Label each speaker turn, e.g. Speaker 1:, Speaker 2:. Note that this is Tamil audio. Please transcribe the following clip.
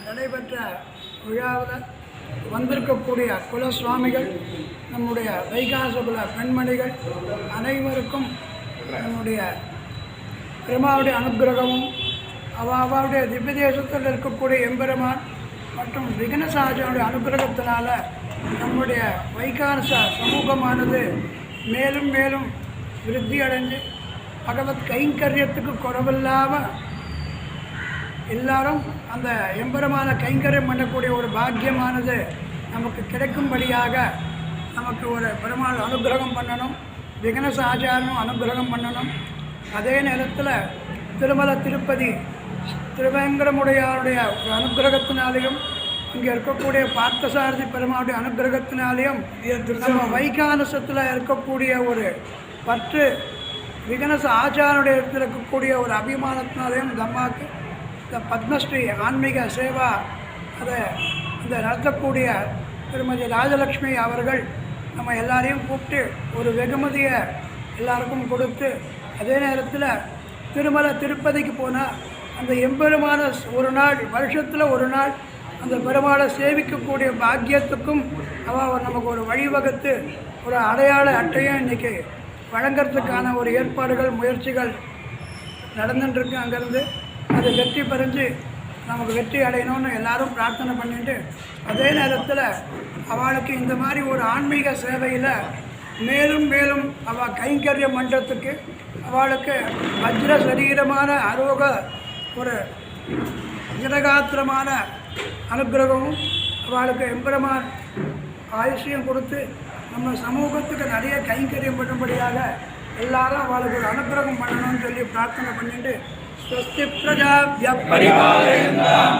Speaker 1: நடைபெற்ற விழாவில் வந்திருக்கக்கூடிய குல சுவாமிகள், நம்முடைய வைகாசகுல பெண்மணிகள் அனைவருக்கும் நம்முடைய பெருமாவுடைய அனுகிரகமும் அவருடைய திவ்ய தேசத்தில் இருக்கக்கூடிய எம்பெருமான் மற்றும் விக்னசாஜனுடைய அனுகிரகத்தினால நம்முடைய வைகாச சமூகமானது மேலும் மேலும் விருத்தி அடைஞ்சு பகவத் கைங்கரியத்துக்கு குறவில்லாமல் எல்லாரும் அந்த எம்பெருமான கைங்கரியம் பண்ணக்கூடிய ஒரு பாக்கியமானது நமக்கு கிடைக்கும்படியாக நமக்கு ஒரு பெருமாள் அனுகிரகம் பண்ணணும், விக்னசாச்சாரனும் அனுகிரகம் பண்ணணும். அதே நேரத்தில் திருமல திருப்பதி திருவேங்கடமுடையாருடைய ஒரு அனுகிரகத்தினாலேயும் இங்கே இருக்கக்கூடிய பார்த்தசாரதி பெருமாளுடைய அனுகிரகத்தினாலேயும் நம்ம வைகானசத்தில் இருக்கக்கூடிய ஒரு பற்று விக்னச ஆச்சாரனுடைய இடத்தில் இருக்கக்கூடிய ஒரு அபிமானத்தினாலேயும் தம்மாக்கு இந்த பத்மஸ்ரீ ஆன்மீக சேவா அதை இந்த நடத்தக்கூடிய திருமதி ராஜலக்ஷ்மி அவர்கள் நம்ம எல்லாரையும் கூப்பிட்டு ஒரு வெகுமதியை எல்லாருக்கும் கொடுத்து, அதே நேரத்தில் திருமல திருப்பதிக்கு போனால் அந்த எம்பெருமான ஒரு நாள் வருஷத்தில் ஒரு நாள் அந்த பெருமாளை சேவிக்கக்கூடிய பாக்கியத்துக்கும் அவள் நமக்கு ஒரு வழிவகுத்து ஒரு அடையாள அட்டையும் இன்றைக்கி வழங்கிறதுக்கான ஒரு ஏற்பாடுகள் முயற்சிகள் நடந்துட்டுருக்கு. அங்கேருந்து அது வெற்றி பெறிஞ்சு நமக்கு வெற்றி அடையணும்னு எல்லாரும் பிரார்த்தனை பண்ணிட்டு, அதே நேரத்தில் அவளுக்கு இந்த மாதிரி ஒரு ஆன்மீக சேவையில் மேலும் மேலும் அவள் கைங்கரியம் பண்ணுறதுக்கு அவளுக்கு வஜ்ர சரீரமான அரோக ஒரு ஜனகாத்திரமான அனுகிரகமும் அவளுக்கு எம்பெருமான் ஆயுஷியம் கொடுத்து நம்ம சமூகத்துக்கு நிறைய கைங்கரியம் பண்ணும்படியாக எல்லாரும் அவளுக்கு ஒரு அனுகிரகம் பண்ணணும்னு சொல்லி பிரார்த்தனை பண்ணிட்டு, ஸ்வஸ்தி பிரஜாப்ய பரிபாலயந்தாம்